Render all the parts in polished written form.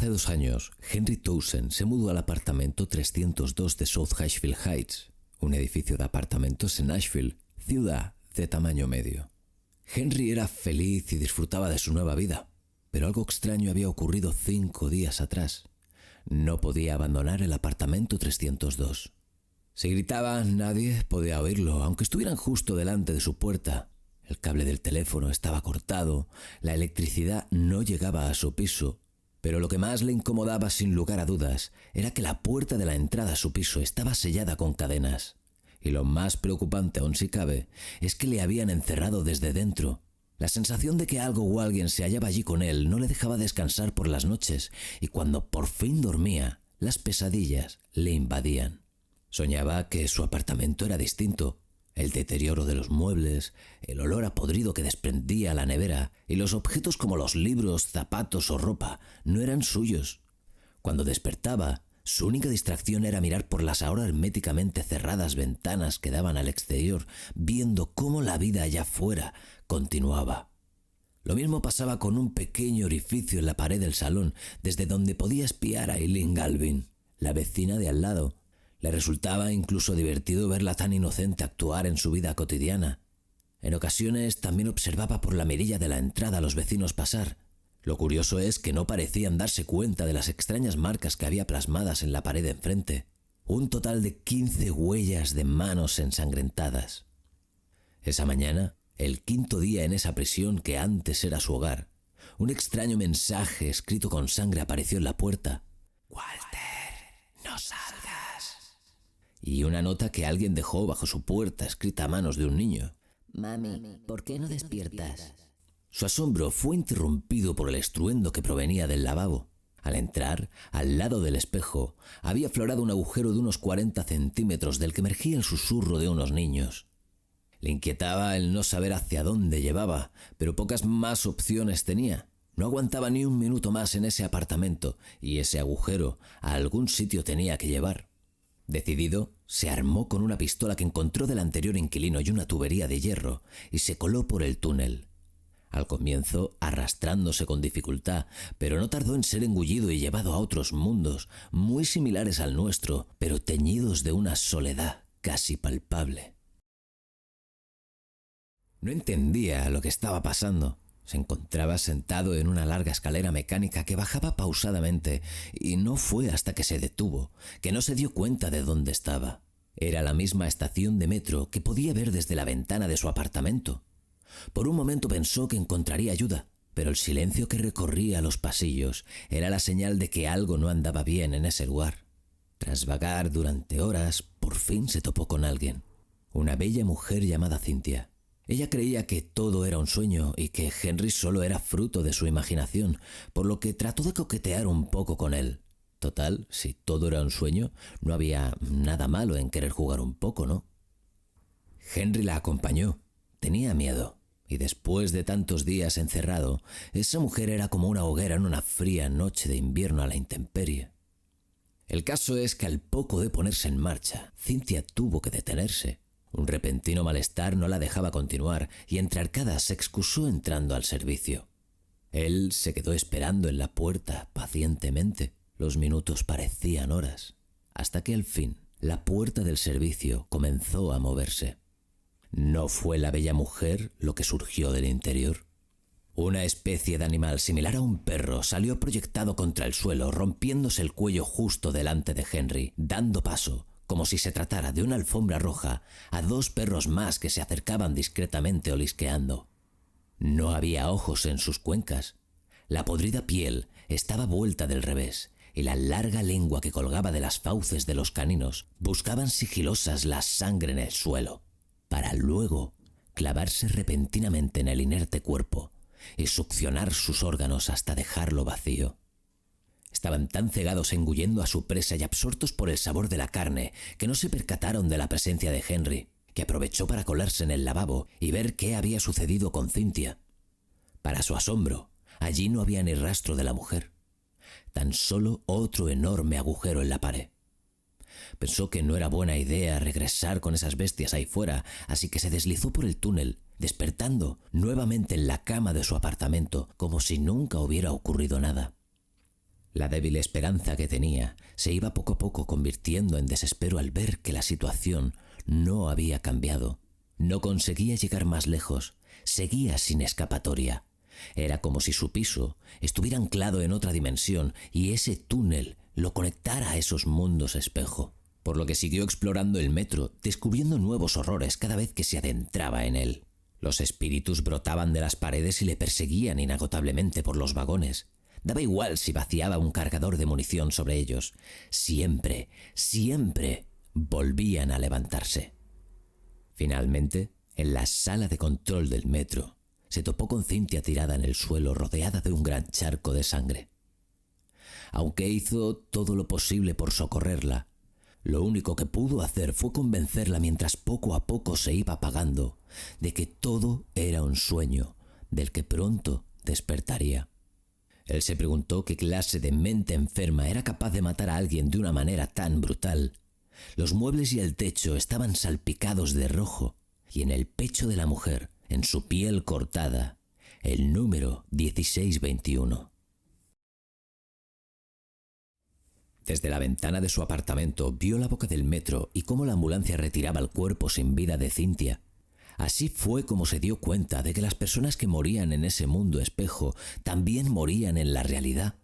Hace 2 años, Henry Townsend se mudó al apartamento 302 de South Asheville Heights, un edificio de apartamentos en Asheville, ciudad de tamaño medio. Henry era feliz y disfrutaba de su nueva vida, pero algo extraño había ocurrido 5 días atrás. No podía abandonar el apartamento 302. Si gritaba, nadie podía oírlo, aunque estuvieran justo delante de su puerta. El cable del teléfono estaba cortado, la electricidad no llegaba a su piso, pero lo que más le incomodaba sin lugar a dudas era que la puerta de la entrada a su piso estaba sellada con cadenas. Y lo más preocupante aún si cabe es que le habían encerrado desde dentro. La sensación de que algo o alguien se hallaba allí con él no le dejaba descansar por las noches, y cuando por fin dormía, las pesadillas le invadían. Soñaba que su apartamento era distinto. El deterioro de los muebles, el olor a podrido que desprendía la nevera y los objetos como los libros, zapatos o ropa no eran suyos. Cuando despertaba, su única distracción era mirar por las ahora herméticamente cerradas ventanas que daban al exterior, viendo cómo la vida allá afuera continuaba. Lo mismo pasaba con un pequeño orificio en la pared del salón, desde donde podía espiar a Eileen Galvin, la vecina de al lado. Le resultaba incluso divertido verla tan inocente actuar en su vida cotidiana. En ocasiones también observaba por la mirilla de la entrada a los vecinos pasar. Lo curioso es que no parecían darse cuenta de las extrañas marcas que había plasmadas en la pared de enfrente. Un total de 15 huellas de manos ensangrentadas. Esa mañana, el 5.º día en esa prisión que antes era su hogar, un extraño mensaje escrito con sangre apareció en la puerta. «Walter, no salgas». Y una nota que alguien dejó bajo su puerta escrita a manos de un niño. «Mami, ¿por qué no despiertas?» Su asombro fue interrumpido por el estruendo que provenía del lavabo. Al entrar, al lado del espejo, había aflorado un agujero de unos 40 centímetros del que emergía el susurro de unos niños. Le inquietaba el no saber hacia dónde llevaba, pero pocas más opciones tenía. No aguantaba ni un minuto más en ese apartamento, y ese agujero a algún sitio tenía que llevar. Decidido, se armó con una pistola que encontró del anterior inquilino y una tubería de hierro, y se coló por el túnel. Al comienzo, arrastrándose con dificultad, pero no tardó en ser engullido y llevado a otros mundos, muy similares al nuestro, pero teñidos de una soledad casi palpable. No entendía lo que estaba pasando. Se encontraba sentado en una larga escalera mecánica que bajaba pausadamente, y no fue hasta que se detuvo que no se dio cuenta de dónde estaba. Era la misma estación de metro que podía ver desde la ventana de su apartamento. Por un momento pensó que encontraría ayuda, pero el silencio que recorría los pasillos era la señal de que algo no andaba bien en ese lugar. Tras vagar durante horas, por fin se topó con alguien. Una bella mujer llamada Cynthia. Ella creía que todo era un sueño y que Henry solo era fruto de su imaginación, por lo que trató de coquetear un poco con él. Total, si todo era un sueño, no había nada malo en querer jugar un poco, ¿no? Henry la acompañó. Tenía miedo. Y después de tantos días encerrado, esa mujer era como una hoguera en una fría noche de invierno a la intemperie. El caso es que al poco de ponerse en marcha, Cynthia tuvo que detenerse. Un repentino malestar no la dejaba continuar y entre arcadas se excusó entrando al servicio. Él se quedó esperando en la puerta pacientemente. Los minutos parecían horas, hasta que al fin la puerta del servicio comenzó a moverse. No fue la bella mujer lo que surgió del interior. Una especie de animal similar a un perro salió proyectado contra el suelo, rompiéndose el cuello justo delante de Henry, dando paso, como si se tratara de una alfombra roja, a 2 perros más que se acercaban discretamente olisqueando. No había ojos en sus cuencas. La podrida piel estaba vuelta del revés, y la larga lengua que colgaba de las fauces de los caninos buscaban sigilosas la sangre en el suelo, para luego clavarse repentinamente en el inerte cuerpo y succionar sus órganos hasta dejarlo vacío. Estaban tan cegados engullendo a su presa y absortos por el sabor de la carne que no se percataron de la presencia de Henry, que aprovechó para colarse en el lavabo y ver qué había sucedido con Cynthia. Para su asombro, allí no había ni rastro de la mujer, tan solo otro enorme agujero en la pared. Pensó que no era buena idea regresar con esas bestias ahí fuera, así que se deslizó por el túnel, despertando nuevamente en la cama de su apartamento, como si nunca hubiera ocurrido nada. La débil esperanza que tenía se iba poco a poco convirtiendo en desespero al ver que la situación no había cambiado. No conseguía llegar más lejos, seguía sin escapatoria. Era como si su piso estuviera anclado en otra dimensión y ese túnel lo conectara a esos mundos espejo, por lo que siguió explorando el metro, descubriendo nuevos horrores cada vez que se adentraba en él. Los espíritus brotaban de las paredes y le perseguían inagotablemente por los vagones. Daba igual si vaciaba un cargador de munición sobre ellos. Siempre, siempre volvían a levantarse. Finalmente, en la sala de control del metro, se topó con Cynthia tirada en el suelo rodeada de un gran charco de sangre. Aunque hizo todo lo posible por socorrerla, lo único que pudo hacer fue convencerla mientras poco a poco se iba apagando de que todo era un sueño del que pronto despertaría. Él se preguntó qué clase de mente enferma era capaz de matar a alguien de una manera tan brutal. Los muebles y el techo estaban salpicados de rojo y en el pecho de la mujer, en su piel cortada, el número 1621. Desde la ventana de su apartamento vio la boca del metro y cómo la ambulancia retiraba el cuerpo sin vida de Cynthia. Así fue como se dio cuenta de que las personas que morían en ese mundo espejo también morían en la realidad.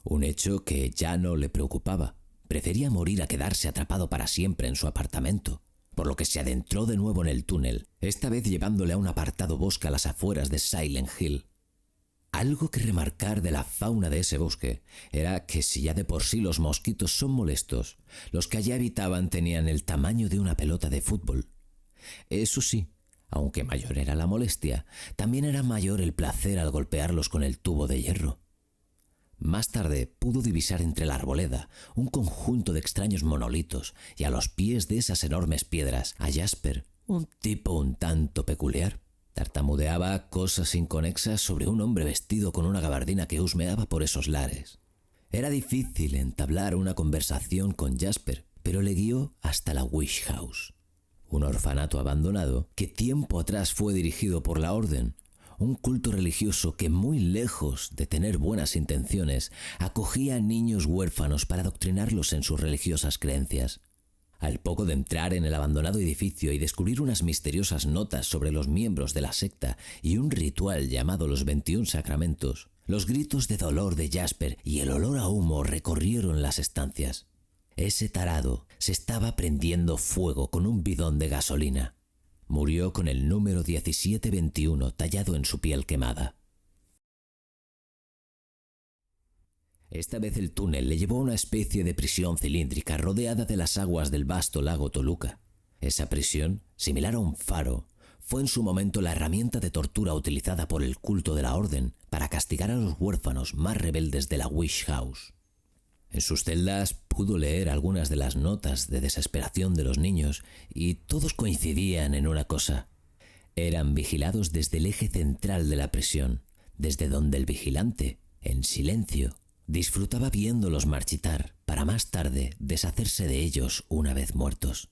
Un hecho que ya no le preocupaba. Prefería morir a quedarse atrapado para siempre en su apartamento, por lo que se adentró de nuevo en el túnel, esta vez llevándole a un apartado bosque a las afueras de Silent Hill. Algo que remarcar de la fauna de ese bosque era que si ya de por sí los mosquitos son molestos, los que allí habitaban tenían el tamaño de una pelota de fútbol. Eso sí, aunque mayor era la molestia, también era mayor el placer al golpearlos con el tubo de hierro. Más tarde pudo divisar entre la arboleda un conjunto de extraños monolitos y a los pies de esas enormes piedras a Jasper, un tipo un tanto peculiar. Tartamudeaba cosas inconexas sobre un hombre vestido con una gabardina que husmeaba por esos lares. Era difícil entablar una conversación con Jasper, pero le guió hasta la Wish House, un orfanato abandonado que tiempo atrás fue dirigido por la Orden, un culto religioso que, muy lejos de tener buenas intenciones, acogía a niños huérfanos para adoctrinarlos en sus religiosas creencias. Al poco de entrar en el abandonado edificio y descubrir unas misteriosas notas sobre los miembros de la secta y un ritual llamado los 21 Sacramentos, los gritos de dolor de Jasper y el olor a humo recorrieron las estancias. Ese tarado se estaba prendiendo fuego con un bidón de gasolina. Murió con el número 1721 tallado en su piel quemada. Esta vez el túnel le llevó a una especie de prisión cilíndrica rodeada de las aguas del vasto lago Toluca. Esa prisión, similar a un faro, fue en su momento la herramienta de tortura utilizada por el culto de la Orden para castigar a los huérfanos más rebeldes de la Wish House. En sus celdas pudo leer algunas de las notas de desesperación de los niños y todos coincidían en una cosa. Eran vigilados desde el eje central de la prisión, desde donde el vigilante, en silencio, disfrutaba viéndolos marchitar para más tarde deshacerse de ellos una vez muertos.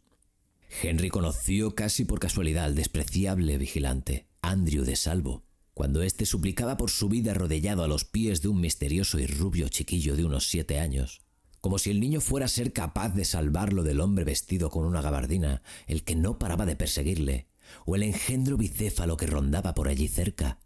Henry conoció casi por casualidad al despreciable vigilante, Andrew de Salvo, cuando éste suplicaba por su vida arrodillado a los pies de un misterioso y rubio chiquillo de unos 7 años, como si el niño fuera a ser capaz de salvarlo del hombre vestido con una gabardina, el que no paraba de perseguirle, o el engendro bicéfalo que rondaba por allí cerca.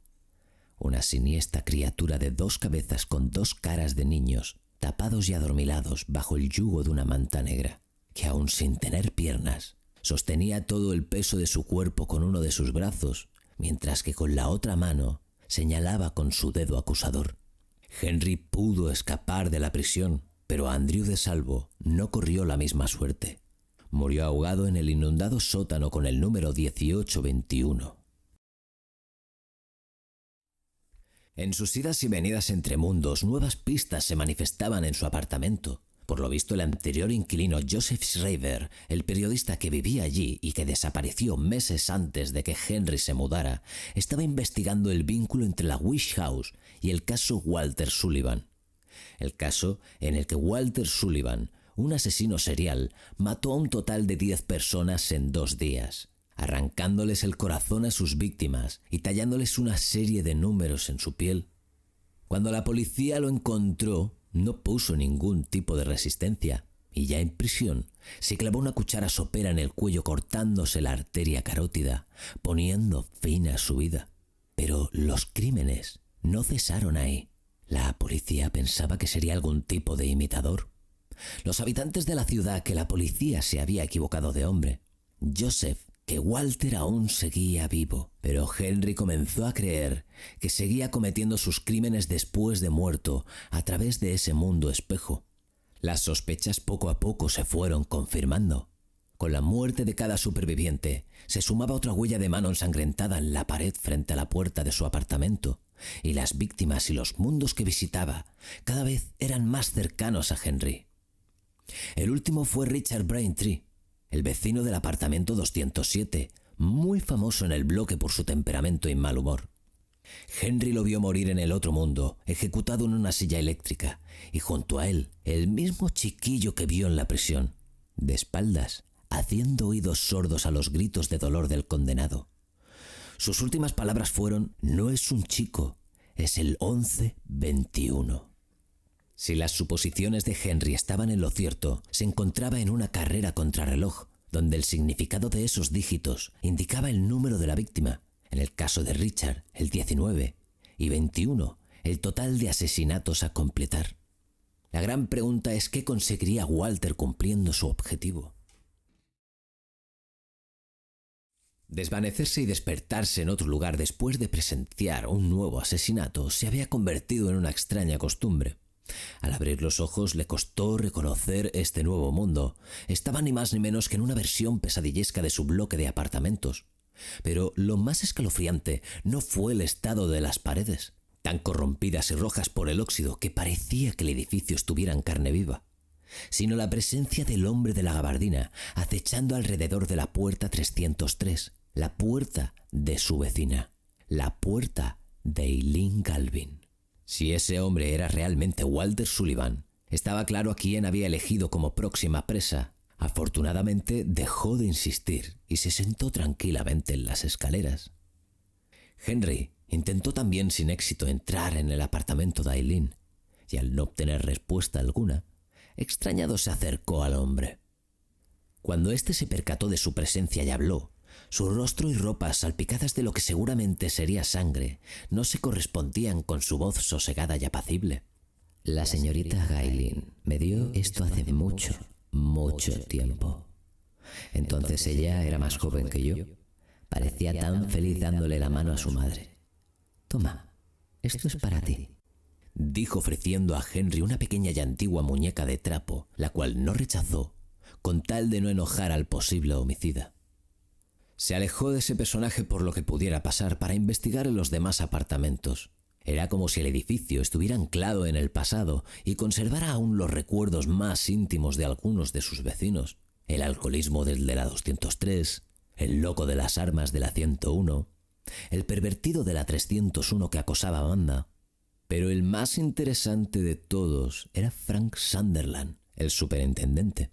Una siniestra criatura de 2 cabezas con 2 caras de niños, tapados y adormilados bajo el yugo de una manta negra, que aun sin tener piernas, sostenía todo el peso de su cuerpo con uno de sus brazos, mientras que con la otra mano señalaba con su dedo acusador. Henry pudo escapar de la prisión, pero Andrew de Salvo no corrió la misma suerte. Murió ahogado en el inundado sótano con el número 1821. En sus idas y venidas entre mundos, nuevas pistas se manifestaban en su apartamento. Por lo visto, el anterior inquilino Joseph Schreiber, el periodista que vivía allí y que desapareció meses antes de que Henry se mudara, estaba investigando el vínculo entre la Wish House y el caso Walter Sullivan. El caso en el que Walter Sullivan, un asesino serial, mató a un total de 10 personas en 2 días, arrancándoles el corazón a sus víctimas y tallándoles una serie de números en su piel. Cuando la policía lo encontró, No puso ningún tipo de resistencia y ya en prisión se clavó una cuchara sopera en el cuello cortándose la arteria carótida, poniendo fin a su vida. Pero los crímenes no cesaron ahí. La policía pensaba que sería algún tipo de imitador. Los habitantes de la ciudad que la policía se había equivocado de hombre. Joseph, que Walter aún seguía vivo, pero Henry comenzó a creer que seguía cometiendo sus crímenes después de muerto a través de ese mundo espejo. Las sospechas poco a poco se fueron confirmando. Con la muerte de cada superviviente se sumaba otra huella de mano ensangrentada en la pared frente a la puerta de su apartamento, y las víctimas y los mundos que visitaba cada vez eran más cercanos a Henry. El último fue Richard Braintree, el vecino del apartamento 207, muy famoso en el bloque por su temperamento y mal humor. Henry lo vio morir en el otro mundo, ejecutado en una silla eléctrica, y junto a él, el mismo chiquillo que vio en la prisión, de espaldas, haciendo oídos sordos a los gritos de dolor del condenado. Sus últimas palabras fueron: no es un chico, es el 1121. Si las suposiciones de Henry estaban en lo cierto, se encontraba en una carrera contrarreloj, donde el significado de esos dígitos indicaba el número de la víctima. En el caso de Richard, el 19, y 21, el total de asesinatos a completar. La gran pregunta es qué conseguiría Walter cumpliendo su objetivo. Desvanecerse y despertarse en otro lugar después de presenciar un nuevo asesinato se había convertido en una extraña costumbre. Al abrir los ojos le costó reconocer este nuevo mundo. Estaba ni más ni menos que en una versión pesadillesca de su bloque de apartamentos. Pero lo más escalofriante no fue el estado de las paredes, tan corrompidas y rojas por el óxido que parecía que el edificio estuviera en carne viva, sino la presencia del hombre de la gabardina acechando alrededor de la puerta 303, la puerta de su vecina, la puerta de Eileen Galvin. Si ese hombre era realmente Walter Sullivan, estaba claro a quién había elegido como próxima presa. Afortunadamente dejó de insistir y se sentó tranquilamente en las escaleras. Henry intentó también sin éxito entrar en el apartamento de Eileen, y al no obtener respuesta alguna, extrañado se acercó al hombre. Cuando éste se percató de su presencia y habló, su rostro y ropas salpicadas de lo que seguramente sería sangre no se correspondían con su voz sosegada y apacible. La señorita Gailin me dio esto hace mucho tiempo. Entonces ella era más joven que yo. Parecía tan feliz dándole la mano a su madre. Toma, esto es para ti, dijo ofreciendo a Henry una pequeña y antigua muñeca de trapo, la cual no rechazó, con tal de no enojar al posible homicida. Se alejó de ese personaje por lo que pudiera pasar para investigar en los demás apartamentos. Era como si el edificio estuviera anclado en el pasado y conservara aún los recuerdos más íntimos de algunos de sus vecinos. El alcoholismo del de la 203, el loco de las armas de la 101, el pervertido de la 301 que acosaba a Amanda. Pero el más interesante de todos era Frank Sunderland, el superintendente.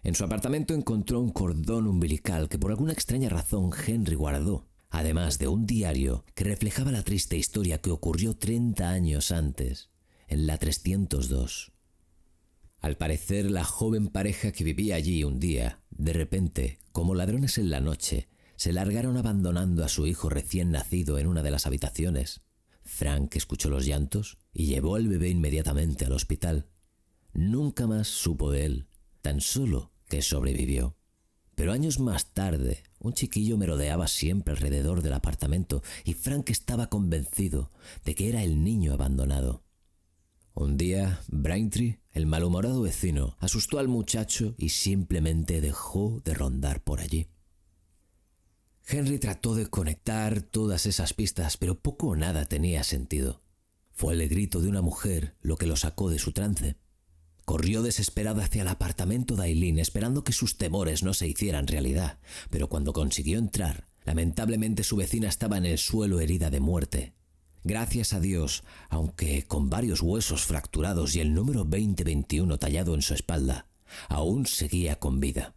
En su apartamento encontró un cordón umbilical que por alguna extraña razón Henry guardó, además de un diario que reflejaba la triste historia que ocurrió 30 años antes, en la 302. Al parecer, la joven pareja que vivía allí un día, de repente, como ladrones en la noche, se largaron abandonando a su hijo recién nacido en una de las habitaciones. Frank escuchó los llantos y llevó al bebé inmediatamente al hospital. Nunca más supo de él, tan solo que sobrevivió. Pero años más tarde, un chiquillo merodeaba siempre alrededor del apartamento y Frank estaba convencido de que era el niño abandonado. Un día, Braintree, el malhumorado vecino, asustó al muchacho y simplemente dejó de rondar por allí. Henry trató de conectar todas esas pistas, pero poco o nada tenía sentido. Fue el grito de una mujer lo que lo sacó de su trance. Corrió desesperado hacia el apartamento de Eileen, esperando que sus temores no se hicieran realidad, pero cuando consiguió entrar, lamentablemente su vecina estaba en el suelo herida de muerte. Gracias a Dios, aunque con varios huesos fracturados y el número 2021 tallado en su espalda, aún seguía con vida.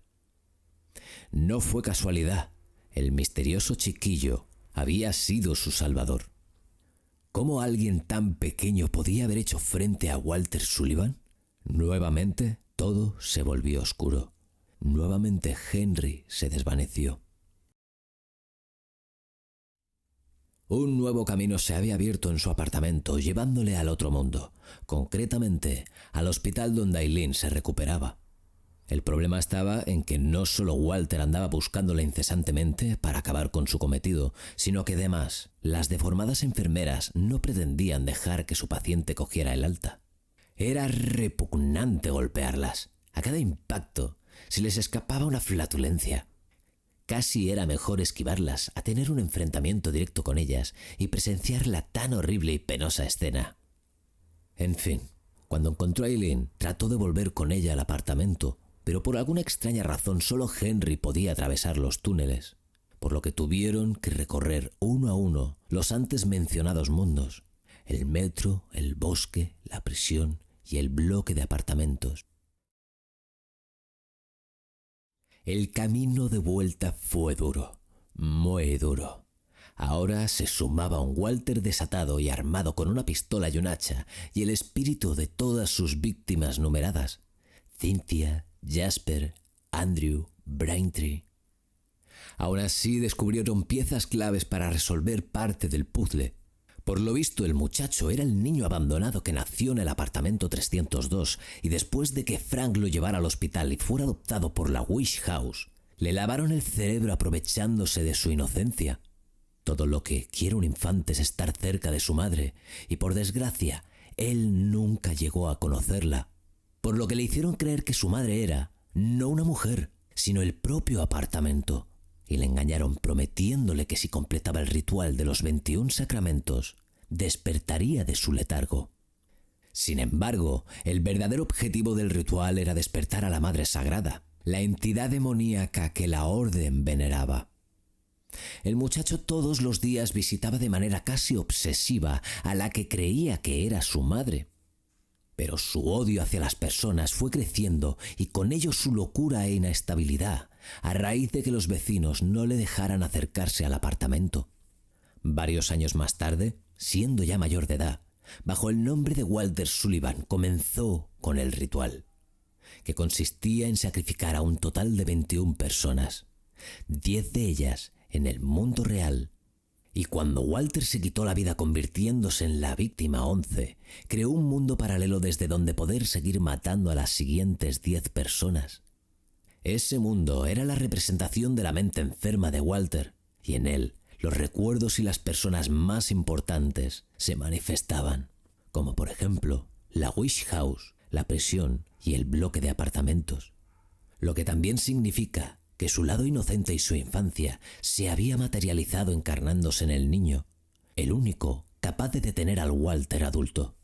No fue casualidad. El misterioso chiquillo había sido su salvador. ¿Cómo alguien tan pequeño podía haber hecho frente a Walter Sullivan? Nuevamente todo se volvió oscuro. Nuevamente Henry se desvaneció. Un nuevo camino se había abierto en su apartamento, llevándole al otro mundo, concretamente al hospital donde Aileen se recuperaba. El problema estaba en que no solo Walter andaba buscándola incesantemente para acabar con su cometido, sino que además las deformadas enfermeras no pretendían dejar que su paciente cogiera el alta. Era repugnante golpearlas. A cada impacto se les escapaba una flatulencia. Casi era mejor esquivarlas a tener un enfrentamiento directo con ellas y presenciar la tan horrible y penosa escena. En fin, cuando encontró a Aileen, trató de volver con ella al apartamento, pero por alguna extraña razón solo Henry podía atravesar los túneles, por lo que tuvieron que recorrer uno a uno los antes mencionados mundos: el metro, el bosque, la prisión y el bloque de apartamentos. El camino de vuelta fue duro, muy duro. Ahora se sumaba un Walter desatado y armado con una pistola y un hacha, y el espíritu de todas sus víctimas numeradas: Cynthia, Jasper, Andrew, Braintree. Aún así descubrieron piezas claves para resolver parte del puzzle. Por lo visto, el muchacho era el niño abandonado que nació en el apartamento 302, y después de que Frank lo llevara al hospital y fuera adoptado por la Wish House, le lavaron el cerebro aprovechándose de su inocencia. Todo lo que quiere un infante es estar cerca de su madre, y por desgracia, él nunca llegó a conocerla, por lo que le hicieron creer que su madre era no una mujer, sino el propio apartamento, y le engañaron prometiéndole que si completaba el ritual de los 21 sacramentos, despertaría de su letargo. Sin embargo, el verdadero objetivo del ritual era despertar a la Madre Sagrada, la entidad demoníaca que la orden veneraba. El muchacho todos los días visitaba de manera casi obsesiva a la que creía que era su madre. Pero su odio hacia las personas fue creciendo, y con ello su locura e inestabilidad, a raíz de que los vecinos no le dejaran acercarse al apartamento. Varios años más tarde, siendo ya mayor de edad, bajo el nombre de Walter Sullivan, comenzó con el ritual, que consistía en sacrificar a un total de 21 personas, 10 de ellas en el mundo real. Y cuando Walter se quitó la vida convirtiéndose en la víctima 11, creó un mundo paralelo desde donde poder seguir matando a las siguientes 10 personas. Ese mundo era la representación de la mente enferma de Walter, y en él los recuerdos y las personas más importantes se manifestaban, como por ejemplo la Wish House, la prisión y el bloque de apartamentos. Lo que también significa que su lado inocente y su infancia se había materializado encarnándose en el niño, el único capaz de detener al Walter adulto.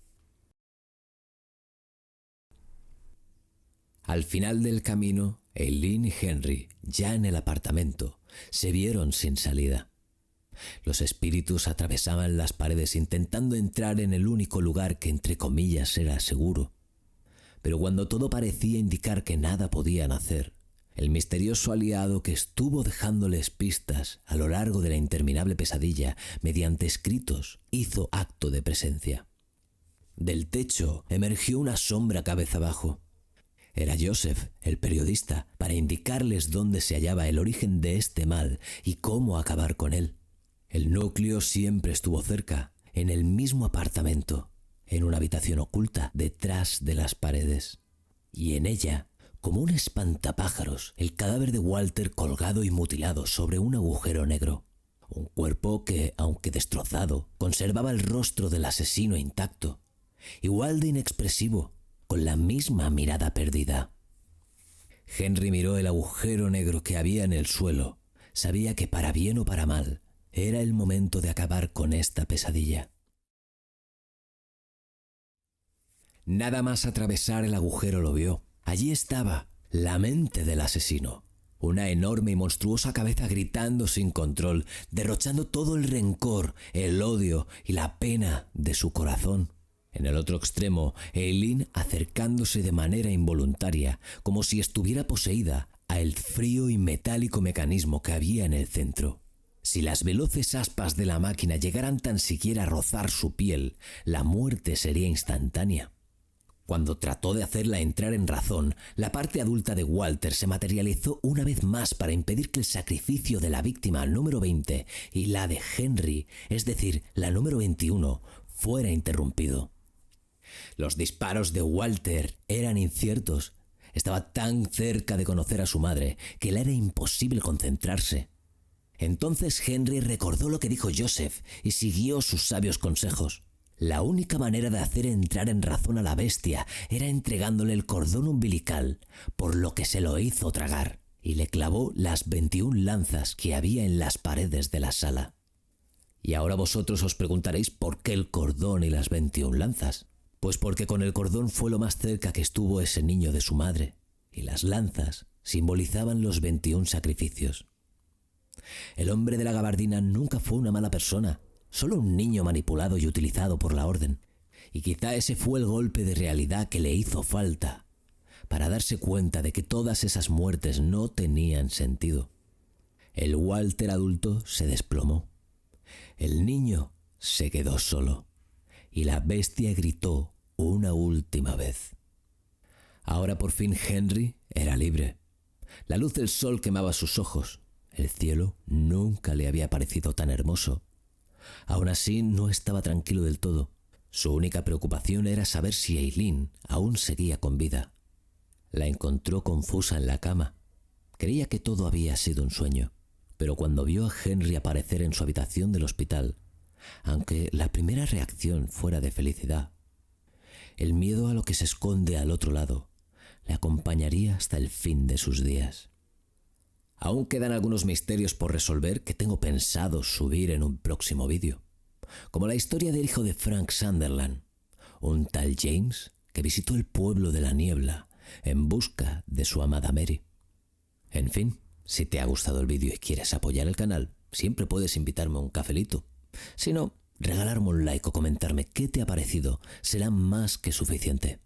Al final del camino, Aileen y Henry, ya en el apartamento, se vieron sin salida. Los espíritus atravesaban las paredes intentando entrar en el único lugar que entre comillas era seguro. Pero cuando todo parecía indicar que nada podían hacer, el misterioso aliado que estuvo dejándoles pistas a lo largo de la interminable pesadilla mediante escritos hizo acto de presencia. Del techo emergió una sombra cabeza abajo. Era Joseph, el periodista, para indicarles dónde se hallaba el origen de este mal y cómo acabar con él. El núcleo siempre estuvo cerca, en el mismo apartamento, en una habitación oculta detrás de las paredes. Y en ella, como un espantapájaros, el cadáver de Walter colgado y mutilado sobre un agujero negro. Un cuerpo que, aunque destrozado, conservaba el rostro del asesino intacto, igual de inexpresivo, con la misma mirada perdida. Henry miró el agujero negro que había en el suelo. Sabía que para bien o para mal, era el momento de acabar con esta pesadilla. Nada más atravesar el agujero lo vio. Allí estaba la mente del asesino, una enorme y monstruosa cabeza gritando sin control, derrochando todo el rencor, el odio y la pena de su corazón. En el otro extremo, Aileen acercándose de manera involuntaria, como si estuviera poseída, a el frío y metálico mecanismo que había en el centro. Si las veloces aspas de la máquina llegaran tan siquiera a rozar su piel, la muerte sería instantánea. Cuando trató de hacerla entrar en razón, la parte adulta de Walter se materializó una vez más para impedir que el sacrificio de la víctima número 20 y la de Henry, es decir, la número 21, fuera interrumpido. Los disparos de Walter eran inciertos. Estaba tan cerca de conocer a su madre que le era imposible concentrarse. Entonces Henry recordó lo que dijo Joseph y siguió sus sabios consejos. La única manera de hacer entrar en razón a la bestia era entregándole el cordón umbilical, por lo que se lo hizo tragar, y le clavó las 21 lanzas que había en las paredes de la sala. Y ahora vosotros os preguntaréis por qué el cordón y las 21 lanzas. Pues porque con el cordón fue lo más cerca que estuvo ese niño de su madre, y las lanzas simbolizaban los 21 sacrificios. El hombre de la gabardina nunca fue una mala persona, solo un niño manipulado y utilizado por la orden. Y quizá ese fue el golpe de realidad que le hizo falta, para darse cuenta de que todas esas muertes no tenían sentido. El Walter adulto se desplomó. El niño se quedó solo, y la bestia gritó una última vez. Ahora por fin Henry era libre. La luz del sol quemaba sus ojos. El cielo nunca le había parecido tan hermoso. Aún así, no estaba tranquilo del todo. Su única preocupación era saber si Eileen aún seguía con vida. La encontró confusa en la cama. Creía que todo había sido un sueño, pero cuando vio a Henry aparecer en su habitación del hospital, aunque la primera reacción fuera de felicidad, el miedo a lo que se esconde al otro lado le acompañaría hasta el fin de sus días. Aún quedan algunos misterios por resolver que tengo pensado subir en un próximo vídeo, como la historia del hijo de Frank Sunderland, un tal James que visitó el pueblo de la niebla en busca de su amada Mary. En fin, si te ha gustado el vídeo y quieres apoyar el canal, siempre puedes invitarme a un cafelito. Si no, regalarme un like o comentarme qué te ha parecido será más que suficiente.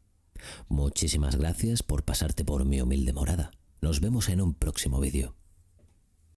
Muchísimas gracias por pasarte por mi humilde morada. Nos vemos en un próximo vídeo.